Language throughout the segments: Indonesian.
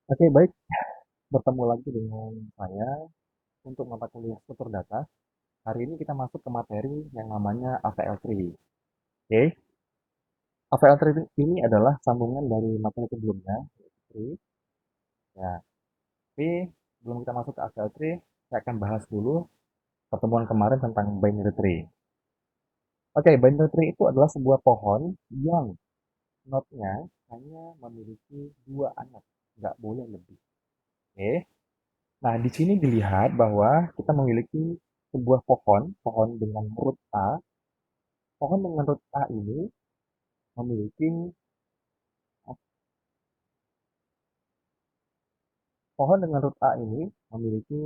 Oke, baik. Bertemu lagi dengan saya untuk mata kuliah struktur data. Hari ini kita masuk ke materi yang namanya AVL3. Oke, AVL3 ini adalah sambungan dari materi sebelumnya, yaitu tree. Ya, tapi sebelum kita masuk ke AVL3, saya akan bahas dulu pertemuan kemarin tentang binary tree. Oke, binary tree itu adalah sebuah pohon yang node-nya hanya memiliki dua anak, nggak boleh lebih. Oke, nah, di sini dilihat bahwa kita memiliki sebuah pohon dengan root A. Pohon dengan root A ini memiliki pohon dengan root A ini memiliki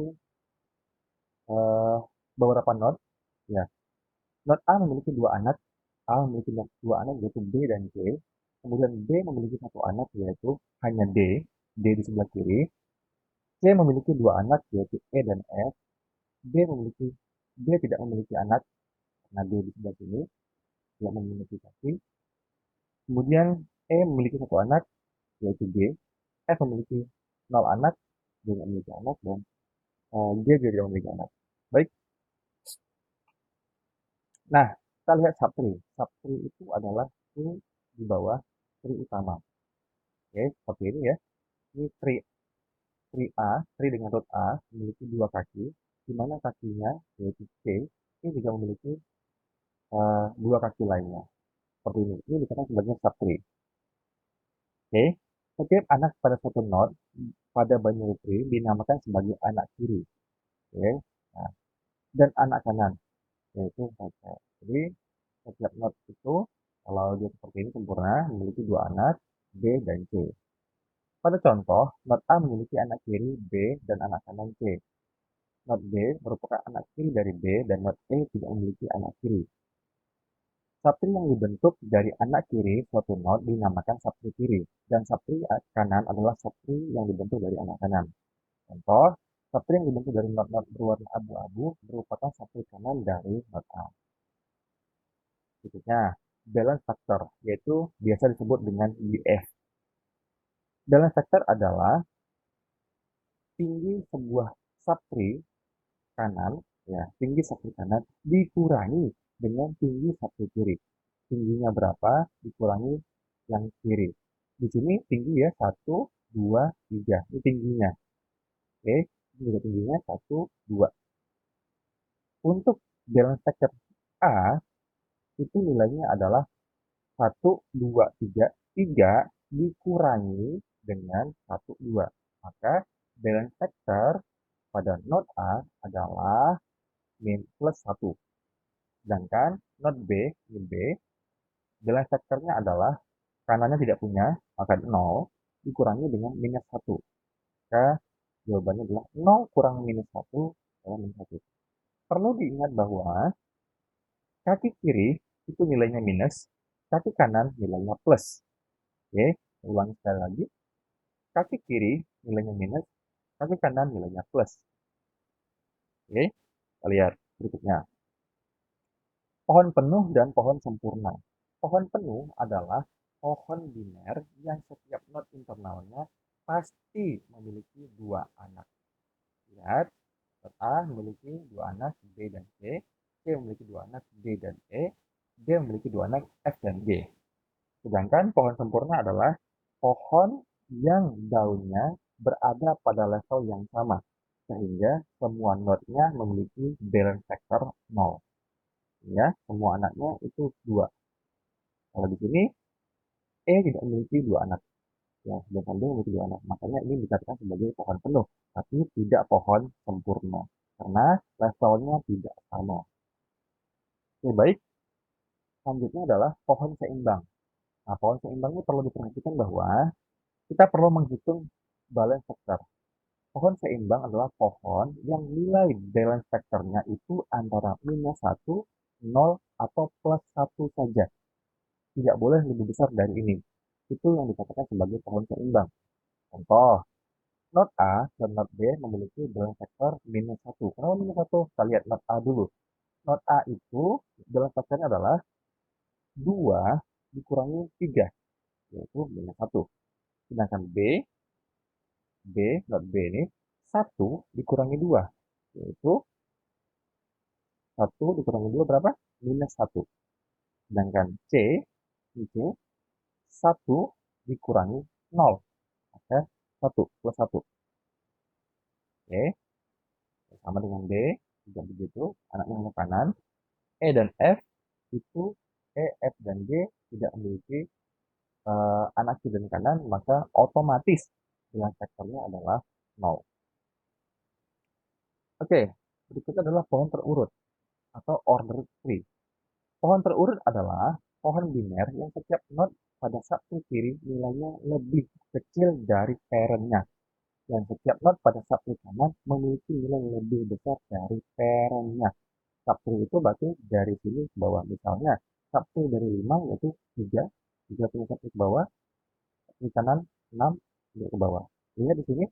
eh, beberapa node. Ya, node A memiliki dua anak. A memiliki dua anak yaitu B dan C. Kemudian B memiliki satu anak yaitu hanya D di sebelah kiri. C memiliki dua anak yaitu E dan F. D memiliki D tidak memiliki anak karena D di sebelah sini tidak memiliki kaki. Kemudian E memiliki satu anak yaitu G. F memiliki 0 anak, G tidak memiliki anak, dan G juga tidak memiliki anak. Baik, nah kita lihat subtree. Subtree itu adalah tree di bawah tree utama. Oke, seperti ini ya. Ini tree A, tree dengan root A, memiliki dua kaki, di mana kakinya, yaitu C, ini juga memiliki dua kaki lainnya. Seperti ini. Ini dikatakan sebagai subtree. Oke, setiap anak pada satu node pada binary tree dinamakan sebagai anak kiri. Oke, nah, dan anak kanan, yaitu VC. Jadi setiap node itu kalau dia seperti ini sempurna memiliki dua anak B dan C. Pada contoh, node A memiliki anak kiri B dan anak kanan C. Node B merupakan anak kiri dari B dan node E tidak memiliki anak kiri. Subtree yang dibentuk dari anak kiri suatu node dinamakan subtree kiri dan subtree kanan adalah subtree yang dibentuk dari anak kanan. Contoh, subtree yang dibentuk dari node-node berwarna abu-abu merupakan subtree kanan dari node A. Berikutnya, balance factor, yaitu biasa disebut dengan BF. Balance factor adalah tinggi sebuah subtree kanan, ya, tinggi subtree kanan dikurangi dengan tinggi subtree kiri. Tingginya berapa dikurangi yang kiri. Di sini tinggi ya, 1, 2, 3. Ini tingginya. Oke, ini juga tingginya 1, 2. Untuk balance factor A, itu nilainya adalah 1, 2, 3 dikurangi dengan 1, 2. Maka balance factor pada node A adalah plus 1. Sedangkan node B, ini B, balance factornya adalah kanannya tidak punya, maka 0, dikurangi dengan minus 1. Maka jawabannya adalah 0 kurang minus 1 adalah minus 1. Perlu diingat bahwa kaki kiri itu nilainya minus, kaki kanan nilainya plus. Oke, ulangi sekali lagi. Kaki kiri nilainya minus, kaki kanan nilainya plus. Oke, kita lihat berikutnya. Pohon penuh dan pohon sempurna. Pohon penuh adalah pohon biner yang setiap node internalnya pasti memiliki dua anak. Lihat, node A memiliki dua anak B dan C, C memiliki dua anak D dan E, D memiliki dua anak F dan G. Sedangkan pohon sempurna adalah pohon yang daunnya berada pada level yang sama, sehingga semua node-nya memiliki balance factor 0. Ya, semua anaknya itu 2. Kalau di sini, E tidak memiliki dua anak. Ya, sedangkan D memiliki dua anak. Makanya ini dikatakan sebagai pohon penuh, tapi tidak pohon sempurna. Karena levelnya tidak sama. Oke, baik. Selanjutnya adalah pohon seimbang. Nah, pohon seimbang ini perlu diperhatikan bahwa kita perlu menghitung balance factor. Pohon seimbang adalah pohon yang nilai balance factornya itu antara minus 1, 0, atau plus 1 saja. Tidak boleh lebih besar dari ini. Itu yang dikatakan sebagai pohon seimbang. Contoh, node A dan node B memiliki balance factor minus 1. Kenapa minus 1? Kita lihat node A dulu. Node A itu balance factornya adalah 2 dikurangi 3, yaitu minus 1. Sedangkan B not B ini 1 dikurangi 2, yaitu 1 dikurangi 2 berapa? Minus 1. Sedangkan ini C, 1 dikurangi 0, maka 1 plus 1. Oke, sama dengan D, juga begitu, anaknya ke kanan. E dan F itu E, F, dan G tidak memiliki anak kiri dan kanan, maka otomatis nilai vektornya adalah 0. Oke, berikutnya adalah pohon terurut atau order tree. Pohon terurut adalah pohon biner yang setiap not pada satu kiri nilainya lebih kecil dari parentnya. Dan setiap not pada satu kanan memiliki nilai lebih besar dari parentnya. Subtree itu berarti dari sini ke bawah. Misalnya, subtree dari 5 yaitu 3. 3 punya subtree ke bawah. Subtree kanan 6, 3 ke bawah. Lihat di sini,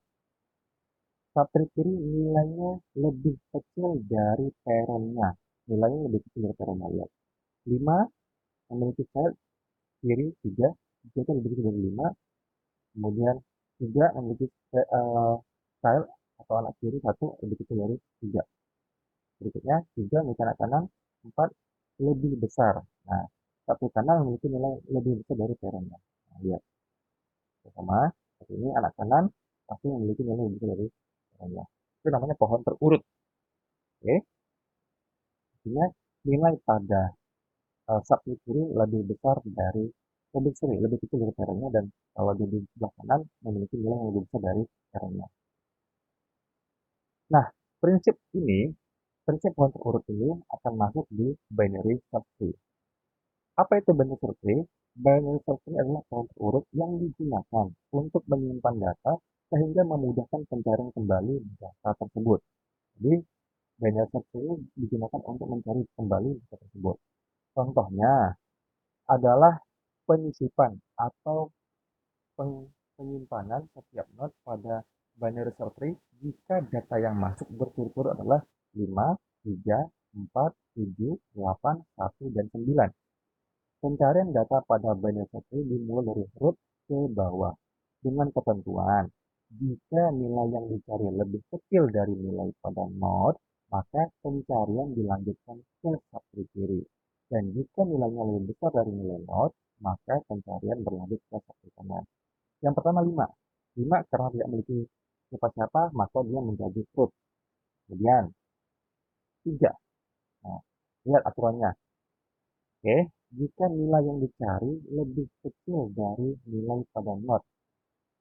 subtree kiri nilainya lebih kecil dari parentnya. Nilainya lebih kecil dari parentnya. Lihat. 5 memiliki child kiri 3. 3 itu lebih kecil dari 5. Kemudian 3 memiliki child atau anak kiri 1 lebih kecil dari 3. Berikutnya 3 memiliki anak kanan 4 lebih besar. Nah, satu kanan memiliki nilai lebih besar dari parentnya. Nah, lihat. Sama, seperti ini anak kanan pasti memiliki nilai lebih besar dari parentnya. Itu namanya pohon terurut. Oke. Artinya nilai pada subtree kiri lebih besar dari lebih kecil dari parentnya, dan kalau di sebelah kanan memiliki nilai yang lebih besar dari parentnya. Nah, prinsip ini, prinsip pohon terurut ini akan masuk di binary search tree. Apa itu binary search tree? Binary search tree adalah pohon terurut yang digunakan untuk menyimpan data sehingga memudahkan pencarian kembali data tersebut. Jadi, binary search tree digunakan untuk mencari kembali data tersebut. Contohnya adalah penyisipan atau penyimpanan setiap not pada binary search tree jika data yang masuk berturut-turut adalah 5, 3, 4, 7, 8, 1, dan 9. Pencarian data pada binary search tree dimulai dari root ke bawah dengan ketentuan jika nilai yang dicari lebih kecil dari nilai pada node, maka pencarian dilanjutkan ke subtree kiri. Dan jika nilainya lebih besar dari nilai node, maka pencarian berlanjut ke subtree kanan. Yang pertama 5. 5 karena tidak memiliki siapa-siapa, maka dia menjadi root. Kemudian 3. Nah, lihat aturannya. Oke, jika nilai yang dicari lebih kecil dari nilai pada node,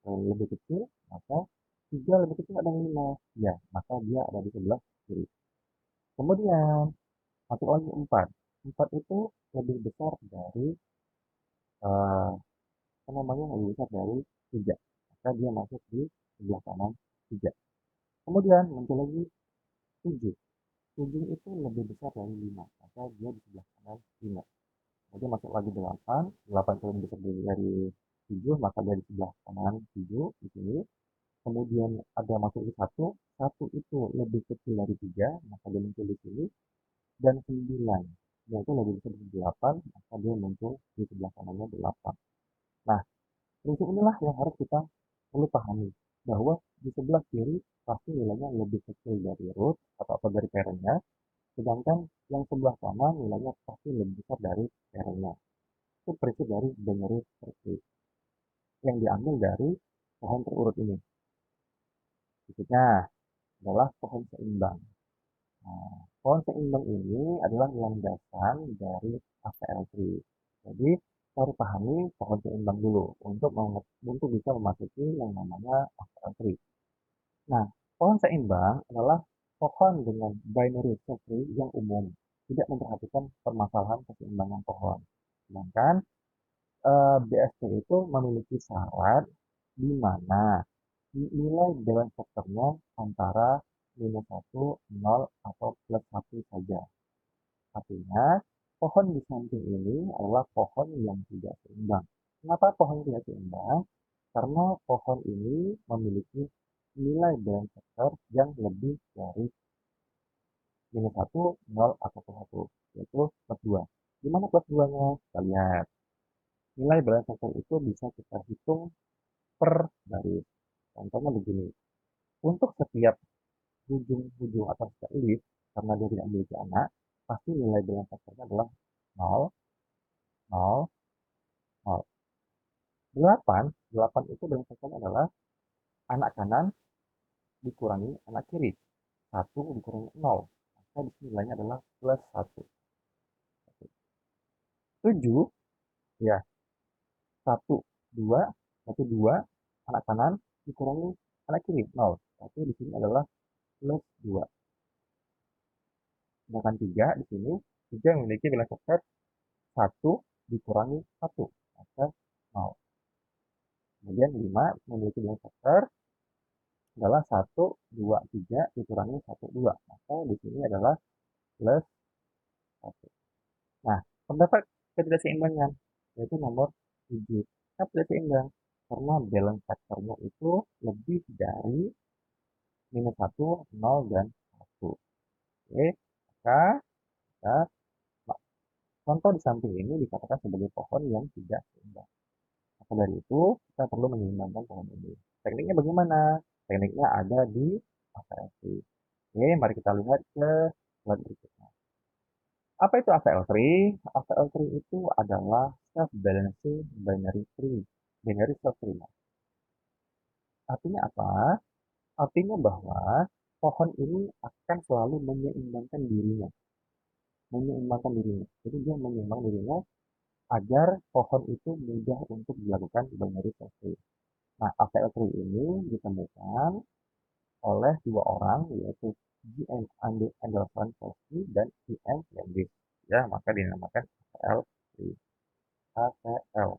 lebih kecil, maka 3 lebih kecil ada 5. Ya, maka dia ada di sebelah kiri. Kemudian, masuk lagi 4. 4 itu lebih besar dari, apa namanya, lebih besar dari 3. Maka dia masuk di sebelah kanan 3. Kemudian muncul lagi 7. 7 itu lebih besar dari 5, maka dia di sebelah kanan 5. Kemudian masuk lagi 8. 8 itu lebih besar dari 7, maka dia di sebelah kanan 7 di sini. Kemudian ada masuk ke 1. 1 itu lebih kecil dari 3, maka dia muncul di sini. Dan 9, dia itu lebih besar dari 8, maka dia muncul di sebelah kanannya 8. Nah, prinsip inilah yang harus kita perlu pahami, bahwa di sebelah kiri pasti nilainya lebih kecil dari root atau dari parentnya, sedangkan yang sebelah kanan nilainya pasti lebih besar dari parentnya. Itu prinsip dari binary search tree yang diambil dari pohon terurut ini. Berikutnya adalah pohon seimbang. Nah, pohon seimbang ini adalah landasan dari AVL tree. Jadi, kita harus pahami pohon seimbang dulu untuk bisa memasuki yang namanya AVL tree. Nah, pohon seimbang adalah pohon dengan binary search tree yang umum, tidak memperhatikan permasalahan keseimbangan pohon. Sedangkan BST itu memiliki syarat di mana nilai dewan vektornya antara minus 1, 0, atau plus 1 saja. Artinya, pohon di samping ini adalah pohon yang tidak seimbang. Kenapa pohon tidak seimbang? Karena pohon ini memiliki nilai dewan vektor yang lebih dari minus 1, 0, atau plus 1, yaitu plus 2. Di mana plus 2-nya? Kita lihat. Nilai dewan vektor itu bisa kita hitung per baris. Contohnya begini, untuk setiap ujung-ujung atau setiap list, karena dia tidak memiliki anak, pasti nilai bilangan faktornya adalah 0, 0, 0. 8, 8 itu bilangan faktornya adalah anak kanan dikurangi anak kiri. 1 dikurangi 0. Maka di sini nilainya adalah plus 1. 7, ya, 1, 2, 1, 2, anak kanan dikurangi anak kiri, 0. Tapi di sini adalah plus 2. Sedangkan 3 di sini, 3 memiliki bilangan faktor 1 dikurangi 1, maka 0. Kemudian 5 memiliki bilangan faktor adalah 1, 2, 3 dikurangi 1, 2. Maka di sini adalah plus 1. Nah, terdapat ketidakseimbangan, yaitu nomor 7. Kenapa tidak seimbang? Karena balance faktornya itu lebih dari minus 1, 0, dan 1. Oke, maka contoh di samping ini dikatakan sebagai pohon yang tidak seimbang. Maka dari itu, kita perlu menyeimbangkan pohon ini. Tekniknya bagaimana? Tekniknya ada di AVL3. Oke, mari kita lihat ke slide berikutnya. Apa itu AVL3? AVL3 itu adalah self-balancing binary tree. Binary search tree. Artinya apa? Artinya bahwa pohon ini akan selalu menyeimbangkan dirinya. Menyeimbangkan dirinya. Jadi dia menyeimbang dirinya agar pohon itu mudah untuk dilakukan binary search tree. Nah, AVL3 ini ditemukan oleh dua orang, yaitu G.M. Anderson Chelsea dan E.M. Landis. Ya, maka dinamakan AVL3. AVL.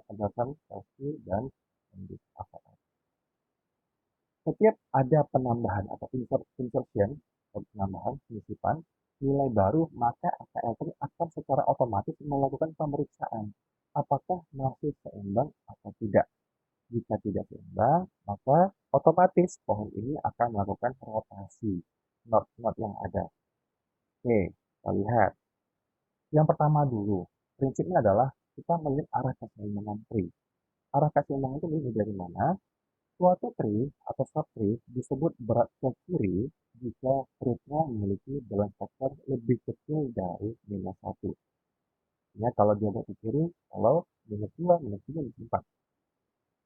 Anderson Chelsea dan Landis AVL. Setiap ada penambahan atau insertion, penambahan, penyisipan, nilai baru, maka AVL3 akan secara otomatis melakukan pemeriksaan apakah masih seimbang atau tidak. Jika tidak seimbang, maka otomatis pohon ini akan melakukan rotasi not yang ada. Oke, kita lihat. Yang pertama dulu, prinsipnya adalah kita melihat arah keseimbangan tree. Arah keseimbangan itu ini dari mana? Suatu tree atau subtree disebut berat ke kiri jika rootnya memiliki balance factor lebih kecil dari minus 1. Ya, kalau dia berat ke kiri, kalau minus 2, minus 3, minus 4.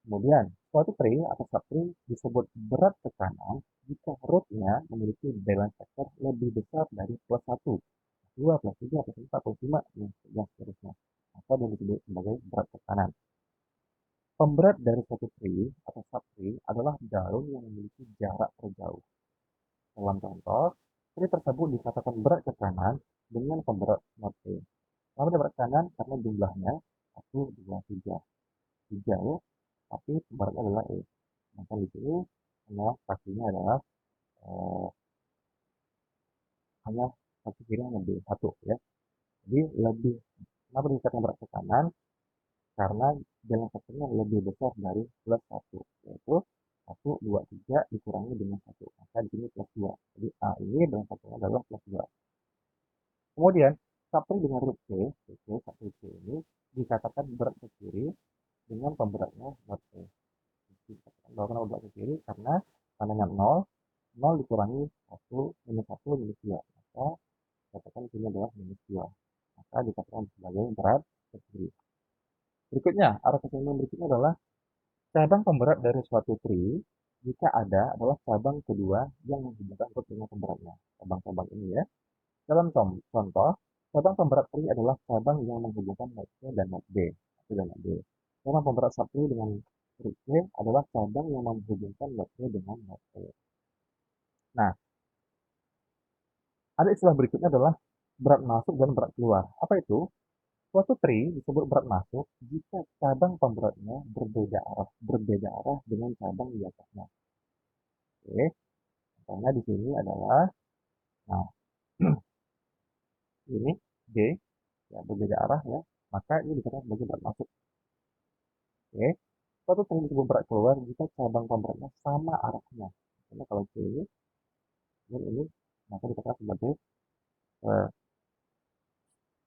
Kemudian, suatu tree atau subtree disebut berat ke kanan jika rootnya memiliki balance factor lebih besar dari plus 1, 2, plus 3, plus 4, plus 5, dan seterusnya. Maka dia disebut sebagai berat ke kanan. Pemberat dari suatu tree atau subtree adalah daun yang memiliki jarak terjauh. Dalam contoh, tree tersebut dikatakan berat ke kanan dengan pemberat not A. Kenapa dia berat ke kanan? Karena jumlahnya 1, 2, 3. 3 ya, tapi pemberatnya adalah E. Maka di sini hanya pastinya adalah hanya satu kiri yang lebih satu ya. Jadi lebih, kenapa dikatakan berat ke kanan? Karena jalan satunya lebih besar dari plus 1, yaitu 1, 2, 3 dikurangi dengan 1. Maka di sini plus 2. Jadi A ini jalan satunya adalah plus 2. Kemudian, subtree dengan root C, subtree C ini dikatakan berat ke kiri dengan pemberatnya not A. Dikatakan bahwa berat ke kiri karena tandanya 0, 0 dikurangi 1, minus 1, minus 2. Maka dikatakan di sini adalah minus 2. Maka dikatakan sebagai berat ke kiri. Berikutnya, arah keseimbangan berikutnya adalah cabang pemberat dari suatu tree jika ada adalah cabang kedua yang menghubungkan root dengan pemberatnya. Cabang-cabang ini ya. Dalam contoh, cabang pemberat tree adalah cabang yang menghubungkan node C dan node B. Cabang pemberat subtree dengan root C adalah cabang yang menghubungkan node C dengan node E. Nah, ada istilah berikutnya adalah berat masuk dan berat keluar. Apa itu? Suatu tree disebut berat masuk jika cabang pemberatnya berbeda arah dengan cabang di atasnya. Oke, contohnya di sini adalah, nah, ini D, ya, berbeda arah ya, maka ini dikatakan sebagai berat masuk. Oke, suatu tree disebut berat keluar jika cabang pemberatnya sama arahnya. Misalnya kalau C ini, dan ini, maka dikatakan sebagai eh,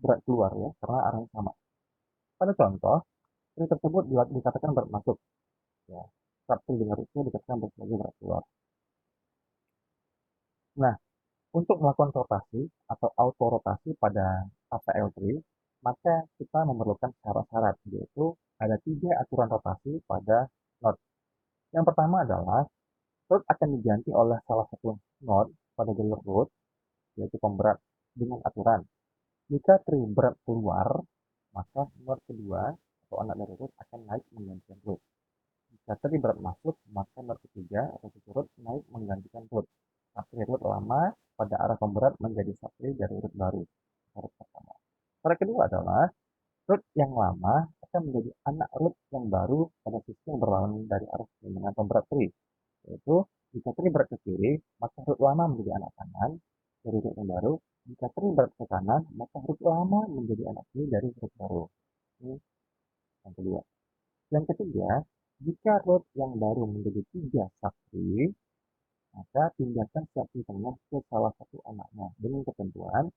berat keluar ya, karena arahnya sama. Pada contoh, tree tersebut dikatakan berat masuk. Ya. subtree dengan rootnya dikatakan sebagai berat keluar. Nah, untuk melakukan rotasi atau auto rotasi pada APL3, maka kita memerlukan syarat-syarat, yaitu ada 3 aturan rotasi pada node. Yang pertama adalah root akan diganti oleh salah satu node pada jalur root, yaitu pemberat, dengan aturan. Jika tree berat keluar, maka node kedua atau anak dari root akan naik menggantikan root. Jika tree berat masuk, maka node ketiga atau sisi root naik menggantikan root. Subtree root lama pada arah pemberat menjadi subtree dari root baru. Syarat pertama. Syarat kedua adalah root yang lama akan menjadi anak root yang baru pada sisi yang berlawanan dari arah dengan pemberat tree. Yaitu jika tree berat ke kiri, maka root lama menjadi anak kanan dari root yang baru. Jika tree berat ke kanan, maka root lama menjadi anak kiri dari root baru. Ini yang kedua. Yang ketiga, jika root yang baru menjadi 3 subtree, maka pindahkan subtree tengah ke salah satu anaknya dengan ketentuan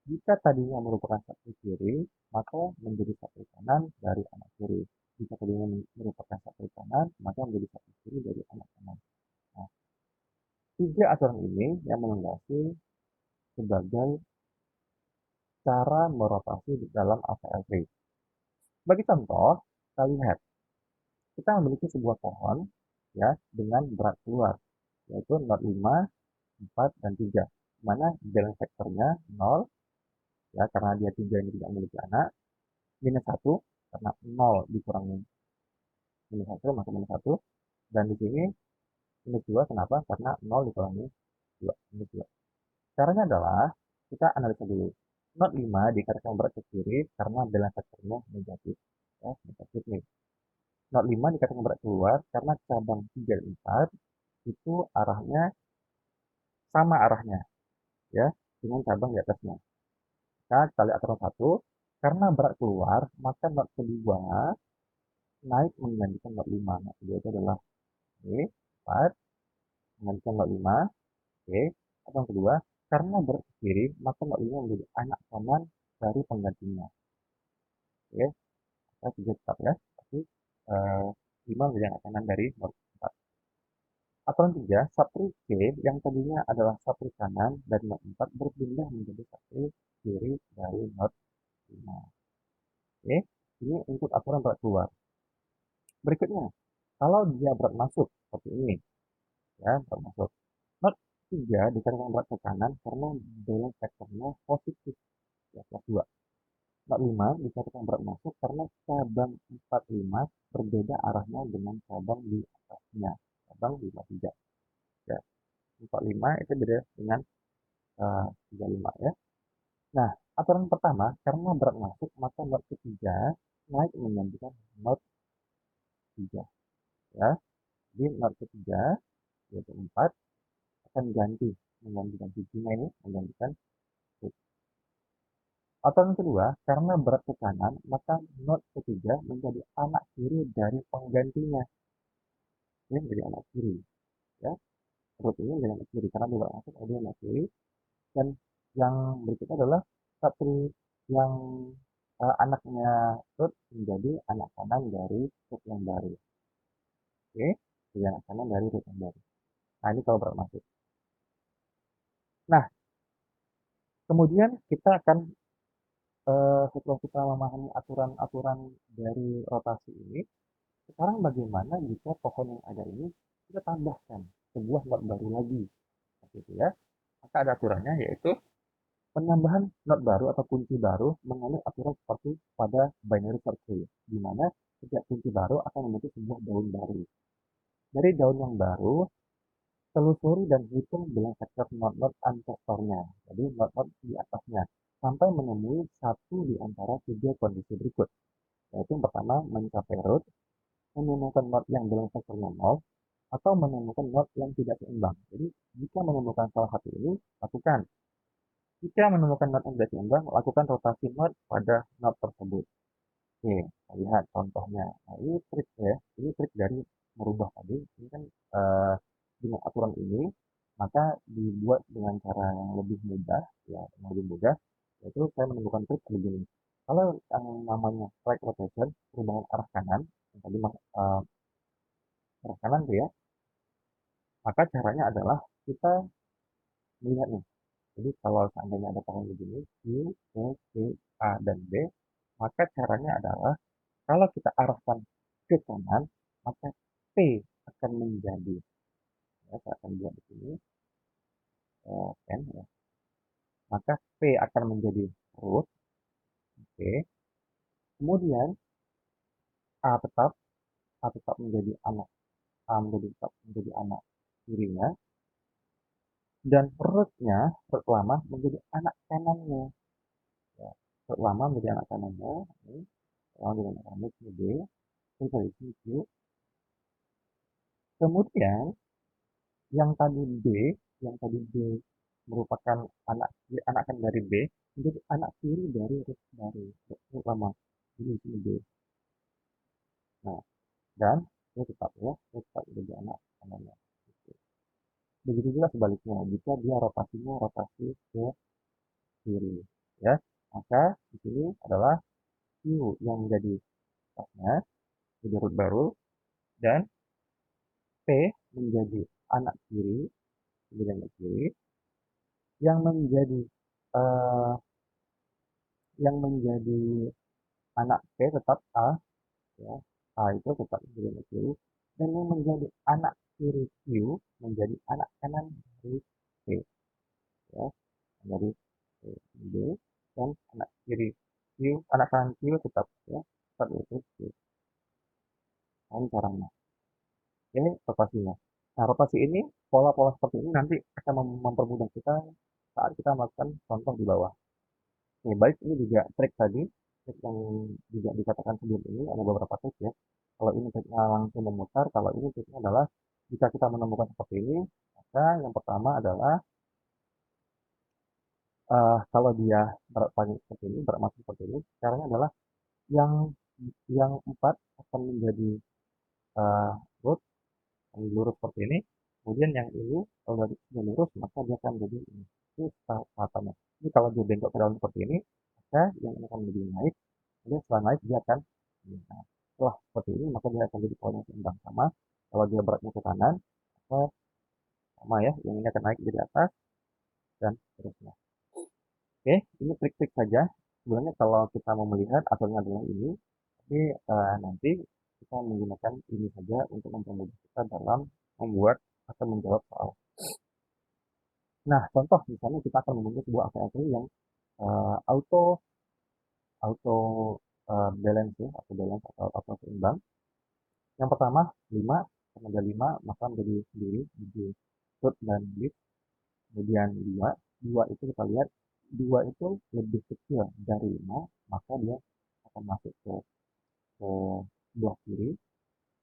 jika tadinya merupakan subtree kiri, maka menjadi subtree kanan dari anak kiri. Jika tadinya merupakan subtree kanan, maka menjadi subtree kiri dari anak kanan. Nah, 3 aturan ini yang melandasi sebagai cara merotasi di dalam APL3. Bagi contoh, kita lihat, kita memiliki sebuah pohon ya dengan berat keluar, yaitu node 5, 4, dan 3. Mana jalan vektornya 0, ya karena dia 3 ini tidak memiliki anak, minus 1, karena 0 dikurangi minus 1, maka minus 1, dan di sini minus 2, kenapa? Karena 0 dikurangi 2, minus 2. Caranya adalah, kita analisa dulu. Node 5 dikatakan berat ke kiri karena balance vektornya negatif. Ya, negatif nih. Node 5 dikatakan berat keluar karena cabang 3 dan 4 itu arahnya sama arahnya ya dengan cabang di atasnya. Nah, kita lihat aturan 1, karena berat keluar, maka node kedua naik menggantikan node 5. Nah, kedua itu adalah ini 4 menggantikan node 5. Oke. Aturan kedua, karena berat ke kiri, maka node 5 menjadi anak kanan dari penggantinya. Oke. Kita tiga tetap ya. Tapi 5 menjadi anak kanan dari node 4. Aturan 3, subtree C yang tadinya adalah subtree kanan dari node 4 berpindah menjadi subtree kiri dari node 5. Oke, ini untuk aturan berat keluar. Berikutnya, kalau dia berat masuk seperti ini, ya berat masuk. Node 3 dikatakan berat ke kanan karena balance vektornya positif, ya plus 2. Node 5 dikatakan berat masuk karena cabang 45 berbeda arahnya dengan cabang di atasnya, cabang 53. Ya, 45 itu beda dengan 35 ya. Nah, aturan pertama, karena berat masuk, maka node ketiga naik menggantikan node 3. Ya, jadi node ketiga, yaitu 4, akan menggantikan bijinya ini, menggantikan root. Aturan kedua, karena berat ke kanan, maka node ketiga menjadi anak kiri dari penggantinya. Ini menjadi anak kiri. Ya, root ini menjadi anak kiri, karena dia berat masuk, dia anak kiri. Dan yang berikutnya adalah subtree yang anaknya root menjadi anak kanan dari root yang baru. Oke, jadi anak kanan dari root yang baru. Nah, ini kalau berat masuk. Nah, kemudian kita akan setelah kita memahami aturan-aturan dari rotasi ini, sekarang bagaimana jika pohon yang ada ini kita tambahkan sebuah node baru lagi, seperti itu ya. Maka ada aturannya, yaitu penambahan node baru atau kunci baru menganut aturan seperti pada binary search tree, di mana setiap kunci baru akan membentuk sebuah daun baru. Dari daun yang baru, telusuri dan hitung bilang vektor node-node ancestornya, jadi node-node di atasnya, sampai menemui satu di antara 3 kondisi berikut. Yaitu yang pertama, mencapai root, menemukan node yang bilang vektornya 0, atau menemukan node yang tidak seimbang. Jadi, jika menemukan salah satu ini, lakukan. Jika menemukan node yang tidak seimbang, lakukan rotasi node pada node tersebut. Oke, kita lihat contohnya. Nah, ini trik ya. Ini trik dari merubah tadi. Ini kan dengan aturan ini, maka dibuat dengan cara yang lebih mudah, ya, yang lebih mudah. Yaitu saya menemukan trik begini. Kalau yang namanya right rotation, perubahan arah kanan, yang tadi sebelah kanan tuh ya. Maka caranya adalah kita melihat nih. Jadi kalau seandainya ada tangan begini, Q, P, C, A, dan B, maka caranya adalah kalau kita arahkan ke kanan, maka P akan menjadi, ya, saya akan buat di sini, pen, ya. Maka P akan menjadi root, oke. Kemudian A tetap menjadi anak, A menjadi tetap menjadi anak kirinya, dan root lama menjadi anak kanannya. Ya. Root lama menjadi anak kanannya, ini, kalau dengan anak kanannya ini B, ini Q. Kemudian yang tadi B merupakan anak kan dari B, menjadi anak kiri dari root lama. Ini sini B. Nah, dan ini tetap menjadi anak kanannya. Begitu juga sebaliknya, jika dia rotasinya rotasi ke kiri, ya, maka di sini adalah Q yang menjadi pasnya, jadi root baru, dan P menjadi anak kiri, yang menjadi eh, yang menjadi anak P tetap A, ya, A itu tetap menjadi anak kiri, dan yang menjadi anak kiri Q menjadi anak kanan dari P, ya, dari B, dan anak kiri Q, anak kanan Q tetap, ya, tetap itu Q. Ini caranya. Ini rotasinya. Nah, rotasi ini, pola-pola seperti ini nanti akan mempermudah kita saat kita melakukan contoh di bawah. Oke, baik, ini juga trik tadi, trik yang juga dikatakan sebelum ini, ada beberapa trik ya. Kalau ini triknya langsung memutar, kalau ini triknya adalah jika kita menemukan seperti ini, maka yang pertama adalah kalau dia berat panjang seperti ini, berat masuk seperti ini, caranya adalah yang yang 4 akan menjadi uh, root, yang lurus seperti ini. Kemudian yang ini, kalau sudah lurus, maka dia akan jadi ini. Ini tahapannya. Ini kalau dia bengkok ke dalam seperti ini, maka yang ini akan menjadi naik. Kemudian setelah naik, dia akan, nah, setelah seperti ini, maka dia akan jadi pola yang seimbang sama. Kalau dia beratnya ke kanan, maka sama ya, yang ini akan naik jadi atas, dan seterusnya. Oke, ini trik-trik saja. Sebenarnya kalau kita mau melihat, asalnya adalah ini. Tapi nanti kita menggunakan ini saja untuk mempermudah kita dalam membuat atau menjawab soal. Nah, contoh misalnya kita akan membentuk sebuah APLT yang auto auto balance ya, atau seimbang. Yang pertama 5, karena ada 5 maka menjadi sendiri menjadi root dan lead. Kemudian 2, 2 itu kita lihat 2 itu lebih kecil dari 5, maka dia akan masuk ke sebelah kiri.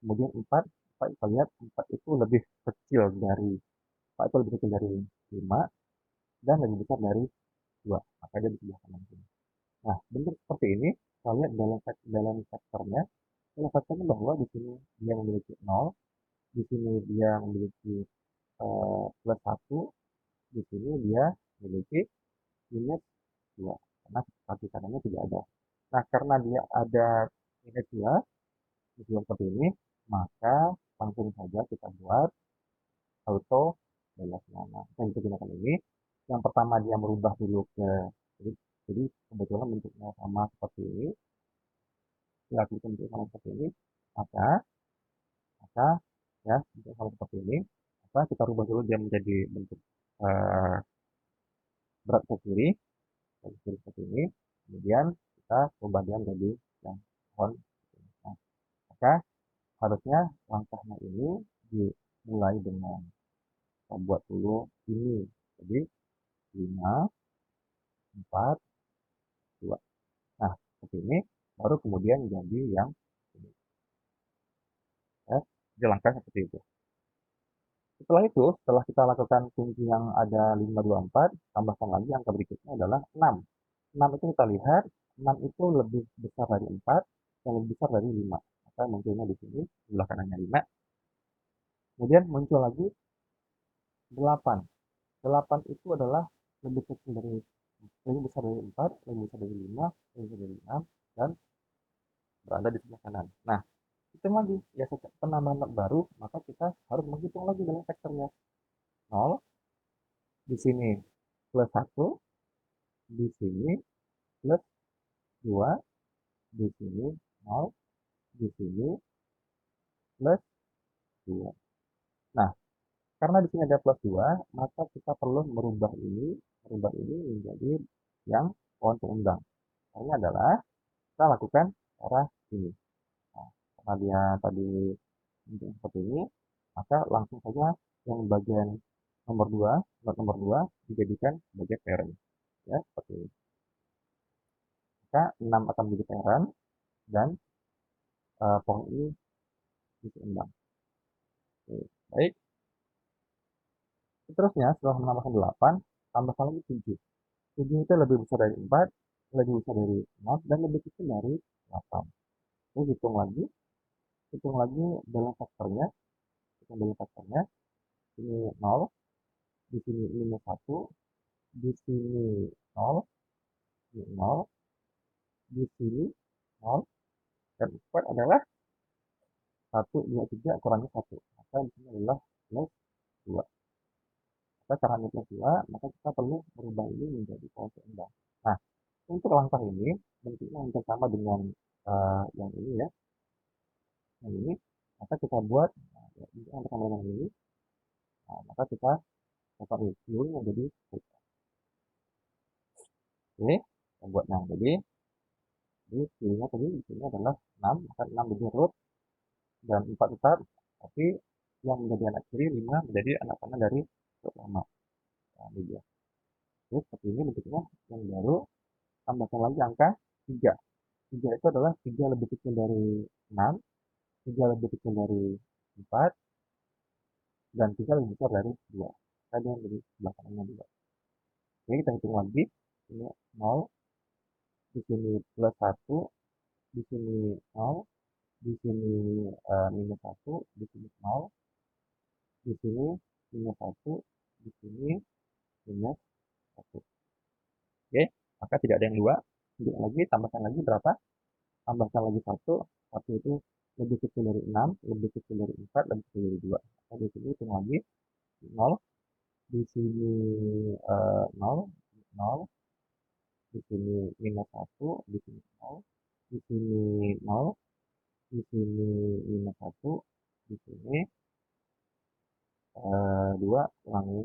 Kemudian 4, 4 kita lihat 4 itu lebih kecil dari 4 itu lebih kecil dari 5 dan lebih besar dari 2, maka dia di sebelah kanan sini. Nah, bentuk seperti ini kita lihat dalam vektornya. Dalam vektornya bahwa di sini dia memiliki 0, di sini dia memiliki plus 1, di sini dia memiliki minus 2, karena kaki kanannya tidak ada. Nah, karena dia ada minus 2, seperti ini, maka langsung saja kita buat auto balas mana. Yang kita gunakan ini, yang pertama dia merubah dulu ke, jadi, jadi kebetulan bentuknya sama seperti ini, ya bentuk sama seperti ini, maka maka ya bentuk sama seperti ini, maka kita rubah dulu dia menjadi bentuk eh, berat ke kiri seperti ini, kemudian kita ubah dia menjadi yang pohon. Nah, maka harusnya langkahnya ini dimulai dengan kita buat dulu ini, jadi 5, 4, 2. Nah, seperti ini, baru kemudian jadi yang ini. Ya, jadi langkah seperti itu. Setelah itu, setelah kita lakukan kunci yang ada 5, 2, 4, tambahkan lagi angka berikutnya adalah 6. 6 itu kita lihat, 6 itu lebih besar dari 4, dan lebih besar dari 5. Maka munculnya di sini, sebelah kanannya 5. Kemudian muncul lagi 8. 8 itu adalah lebih kecil dari, lebih besar dari 4, lebih besar dari 5, lebih besar dari 6, dan berada di sebelah kanan. Nah, Hitung lagi, ya setiap penambahan not baru, maka kita harus menghitung lagi dalam vektornya. 0, di sini plus 1, di sini plus 2, di sini 0, di sini plus 2. Nah, karena di sini ada plus 2, maka kita perlu merubah ini menjadi yang pohon seimbang. Caranya adalah kita lakukan cara ini. Nah, karena dia tadi bentuk seperti ini, maka langsung saja yang bagian nomor 2, not nomor 2 dijadikan sebagai parent. Ya, seperti ini. Maka 6 akan menjadi parent dan pohon ini diseimbang. Oke, baik. Seterusnya, setelah menambahkan 8, tambahkan lagi 7. 7 itu lebih besar dari 4, lebih besar dari 0, dan lebih kecil dari 8. Jadi hitung lagi dalam faktornya, ini 0, di sini minus 1, di sini 0, ini 0, di sini 0, dan 4 adalah 1, 2, 3, kurangi 1. Maka di sini adalah plus 2. Maka caranya plus 2, maka kita perlu merubah ini menjadi pohon seimbang. Nah, untuk langkah ini, bentuknya hampir sama dengan yang ini ya, yang ini. Maka kita buat, yang sama dengan ini, maka kita dapat seluruhnya menjadi oke, kita buat yang jadi pilihnya tadi di sini adalah 6, maka 6 menjadi root dan 4 tetap, tapi yang menjadi anak kiri 5 menjadi anak kanan dari root lama. Nah, ini dia. Oke, seperti ini bentuknya. Yang baru tambahkan lagi angka 3. 3 itu adalah 3 lebih kecil dari 6, 3 lebih kecil dari 4, dan 3 lebih besar dari 2. Tadi yang jadi sebelah kanannya 2. Oke, kita hitung lagi. Ini 0, di sini plus 1, di sini 0, di sini minus 1, di sini 0, di sini minus 1, di sini minus 1. Oke, maka tidak ada yang 2. Lanjut lagi, tambahkan lagi berapa? Tambahkan lagi 1. 1 itu lebih kecil dari 6, lebih kecil dari 4, lebih kecil dari 2. Maka di sini hitung lagi 0, di sini 0, 0, di sini minus 1, di sini 0, di sini 0, di sini minus 1, di sini 2 kurangi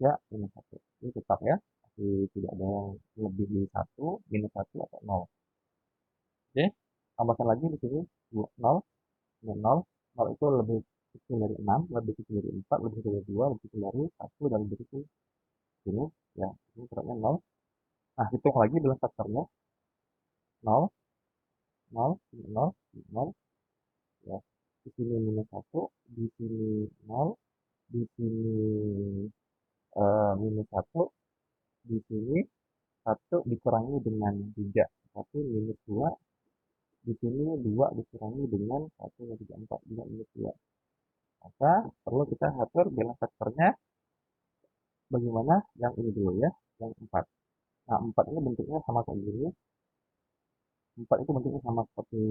3 minus 1. Ini tetap ya, masih tidak ada yang lebih dari 1, minus 1 atau 0. Oke, tambahkan lagi di sini 0, 0, 0 itu lebih kecil dari 6, lebih kecil dari 4, lebih kecil dari 2, lebih kecil dari 1, dan lebih kecil ini. Ya, ini beratnya 0. Nah, hitung lagi dalam faktornya 0, 0, 0, 0. Ya, di sini minus 1, di sini 0, di sini minus 1, di sini 1 dikurangi dengan 3, 1 minus 2, di sini 2 dikurangi dengan 1, 2, 3, 4, juga minus 2. Maka perlu kita atur bilang faktornya bagaimana yang ini dulu ya, yang 4. Nah, 4 ini bentuknya sama kayak gini. 4 itu bentuknya sama seperti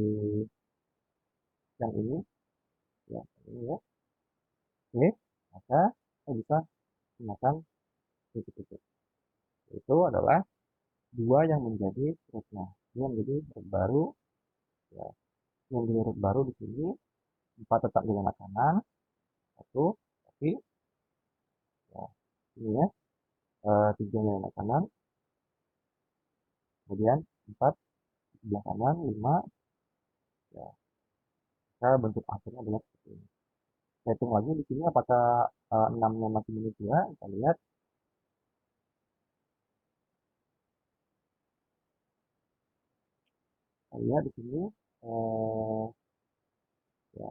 yang ini. Ya, ini ya. Oke, maka kita bisa gunakan titik-titik. Itu adalah 2 yang menjadi rootnya. Ini yang menjadi root baru. Ya, yang menjadi root baru di sini 4 tetap dengan anak kanan, 1, tapi ya, ini ya, 3 dengan anak kanan, kemudian 4 sebelah kanan, 5, ya, maka bentuk akhirnya adalah seperti ini. Saya hitung lagi di sini apakah 6-nya masih minus 2, kita lihat. Kita lihat di sini ya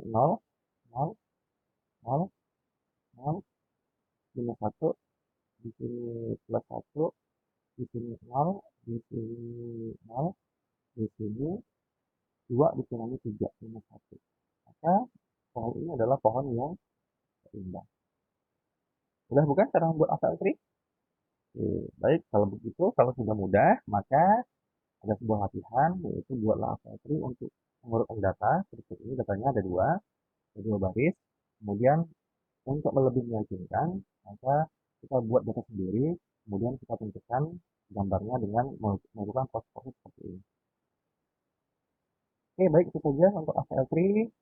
0, 0, 0, 0, minus 1, di sini plus 1, di sini 0, di sini 0, di sini 2 dikurangi 3, minus 1. Maka pohon ini adalah pohon yang seimbang. Sudah bukan cara membuat angka L3? Oke, baik, kalau begitu, kalau sudah mudah, maka ada sebuah latihan, yaitu buatlah angka L3 untuk mengurutkan data seperti ini, datanya ada dua baris. Kemudian untuk lebih meyakinkan, maka kita buat data sendiri, kemudian kita tentukan gambarnya dengan melakukan proses-proses seperti ini. Oke, baik itu saja untuk AVL3.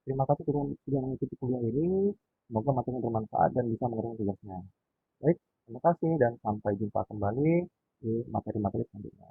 Terima kasih sudah mengikuti kuliah ini. Semoga materinya bermanfaat dan bisa mengerjakan tugasnya. Baik, terima kasih dan sampai jumpa kembali di materi-materi selanjutnya.